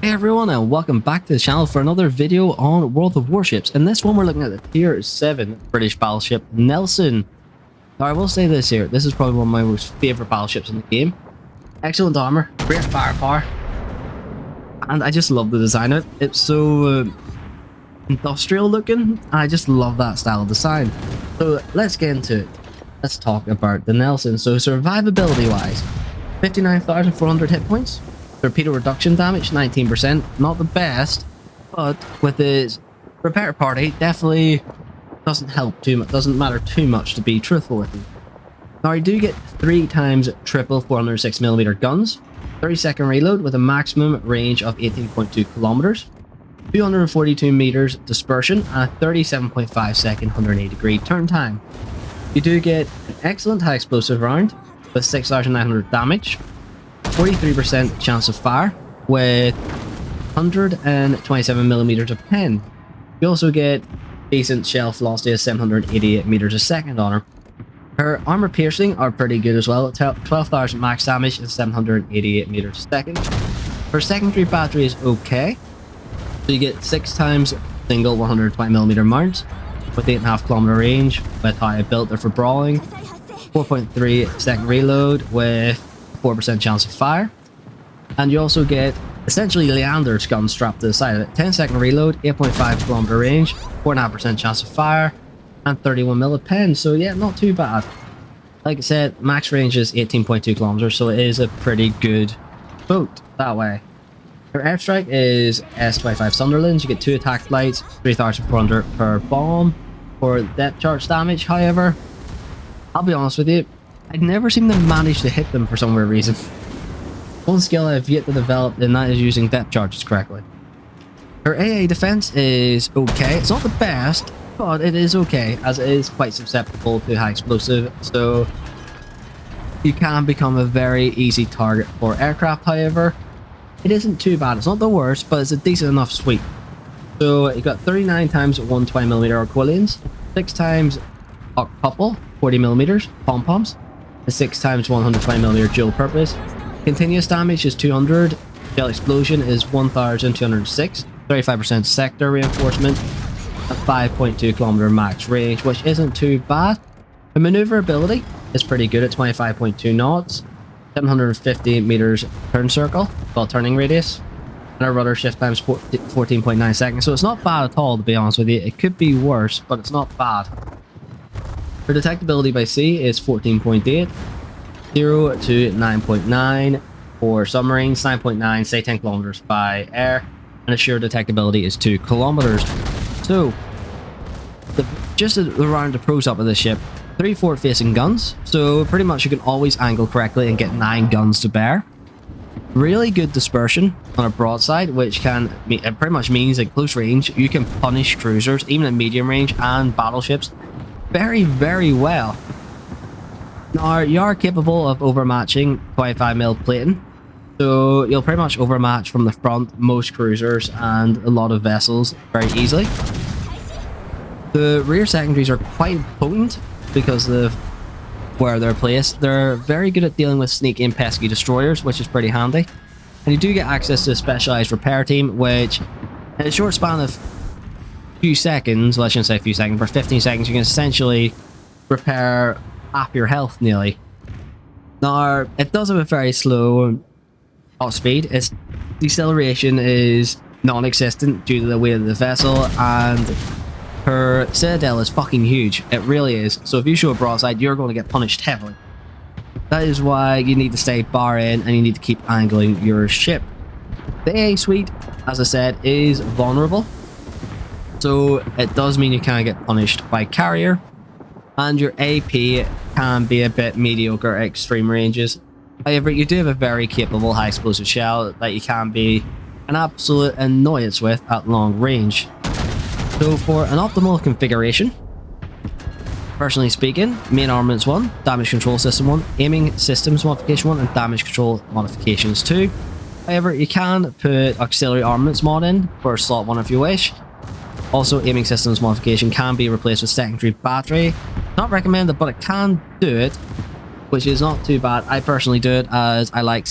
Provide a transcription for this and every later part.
Hey everyone, and welcome back to the channel for another video on World of Warships. In this one we're looking at the tier 7 British battleship Nelson. Now I will say this here, this is probably one of my most favourite battleships in the game. Excellent armour, great firepower, and I just love the design of it. It's so industrial looking, and I just love that style of design. So let's get into it. Let's talk about the Nelson. So survivability wise, 59,400 hit points. Torpedo reduction damage, 19%. Not the best, but with its repair party, definitely doesn't help too much. Doesn't matter too much, to be truthful with you. Now, you do get 3 times triple 406mm guns, 30-second reload with a maximum range of 18.2 kilometers, 242 meters dispersion, and a 37.5-second 180-degree turn time. You do get an excellent high explosive round with 6,900 damage. 43% chance of fire with 127mm of pen. You also get decent shell velocity of 788 meters a second on her. Her armor piercing are pretty good as well at 12,000 max damage and 788 meters a second. Her secondary battery is okay, so you get 6 times single 120mm mounts with 8.5 kilometer range with how I built her for brawling, 4.3 second reload with 4% chance of fire, and you also get essentially Leander's gun strapped to the side of it. 10-second reload, 8.5 kilometer range, 4.5% chance of fire, and 31mm of pen. So yeah, not too bad. Like I said, max range is 18.2 kilometers, so it is a pretty good boat that way. Your airstrike is S-25 Sunderlands. You get 2 attack flights, 3,400 per bomb for depth charge damage. However, I'll be honest with you, I'd never seem to manage to hit them for some weird reason. One skill I've yet to develop, and that is using depth charges correctly. Her AA defense is okay. It's not the best, but it is okay, as it is quite susceptible to high explosive, so you can become a very easy target for aircraft. However, it isn't too bad. It's not the worst, but it's a decent enough sweep. So you got 39 times 120mm Aquilians, 6 times couple 40mm pom-poms, 6 times 120mm dual purpose. Continuous damage is 200. Shell explosion is 1,206. 35% sector reinforcement. A 5.2 kilometer max range, which isn't too bad. The maneuverability is pretty good at 25.2 knots. 750 meters turn circle, well turning radius. And our rudder shift time is 14.9 seconds. So it's not bad at all, to be honest with you. It could be worse, but it's not bad. Her detectability by sea is 14.8, 0 to 9.9 for submarines, 9.9 say 10 kilometers by air, and assured detectability is 2 kilometers. So, just around the pros up of this ship, 3 forward-facing guns, so pretty much you can always angle correctly and get 9 guns to bear. Really good dispersion on a broadside, which can it pretty much means at close range you can punish cruisers, even at medium range, and battleships very, very well. Now, you are capable of overmatching 25mm plating, so you'll pretty much overmatch from the front most cruisers and a lot of vessels very easily. The rear secondaries are quite potent because of where they're placed. They're very good at dealing with sneaky and pesky destroyers, which is pretty handy. And you do get access to a specialized repair team, which in a short span of few seconds, well I shouldn't say a few seconds, but 15 seconds, you can essentially repair half your health nearly. Now, it does have a very slow top speed. Its deceleration is non-existent due to the weight of the vessel, and her citadel is fucking huge. It really is. So if you show a broadside, you're going to get punished heavily. That is why you need to stay bar in, and you need to keep angling your ship. The AA suite, as I said, is vulnerable. So it does mean you can get punished by carrier, and your AP can be a bit mediocre at extreme ranges. However, you do have a very capable high explosive shell that you can be an absolute annoyance with at long range. So for an optimal configuration, personally speaking, main armaments 1, damage control system 1, aiming systems modification 1, and damage control modifications 2. However, you can put auxiliary armaments mod in for slot 1 if you wish. Also, aiming systems modification can be replaced with secondary battery. Not recommended, but it can do it, which is not too bad. I personally do it as I like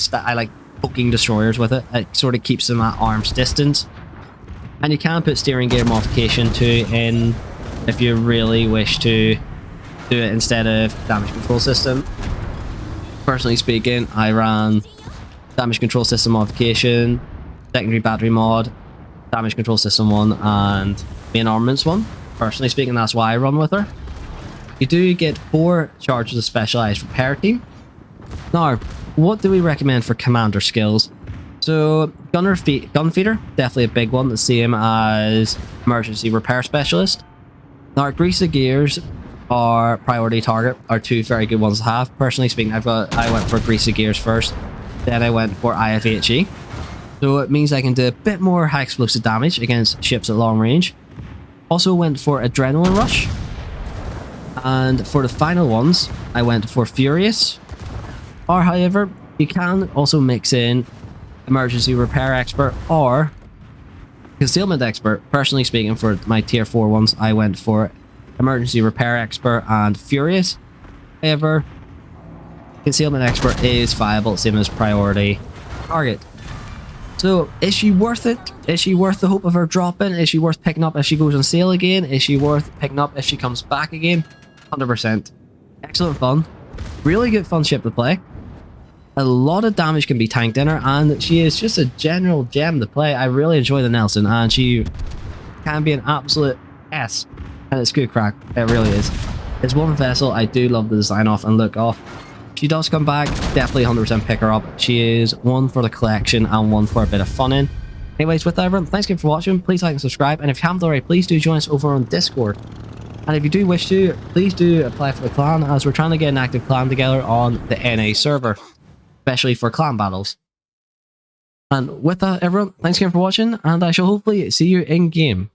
poking destroyers with it. It sort of keeps them at arm's distance. And you can put steering gear modification too in if you really wish to do it instead of damage control system. Personally speaking, I ran damage control system modification, secondary battery mod, damage control system 1, and main armaments 1. Personally speaking, that's why I run with her. You do get 4 charges of specialized repair team. Now, what do we recommend for commander skills? So, gun feeder, definitely a big one, the same as emergency repair specialist. Now, grease the gears or priority target are 2 very good ones to have. Personally speaking, I went for grease the gears first, then I went for IFHE. So it means I can do a bit more high explosive damage against ships at long range. Also went for adrenaline rush. And for the final ones, I went for furious. Or however, you can also mix in emergency repair expert or concealment expert. Personally speaking, for my tier 4 ones, I went for emergency repair expert and furious. However, concealment expert is viable, same as priority target. So, is she worth it? Is she worth the hope of her dropping? Is she worth picking up if she goes on sale again? Is she worth picking up if she comes back again? 100%. Excellent fun. Really good fun ship to play. A lot of damage can be tanked in her, and she is just a general gem to play. I really enjoy the Nelson, and she can be an absolute S. And it's good crack. It really is. It's one vessel I do love the design of and look off. She does come back, definitely 100% pick her up. She is one for the collection and one for a bit of fun in. Anyways, with that, everyone, thanks again for watching. Please like and subscribe, and if you haven't already, please do join us over on Discord. And if you do wish to, please do apply for the clan, as we're trying to get an active clan together on the NA server, especially for clan battles. And with that, everyone, thanks again for watching, and I shall hopefully see you in game.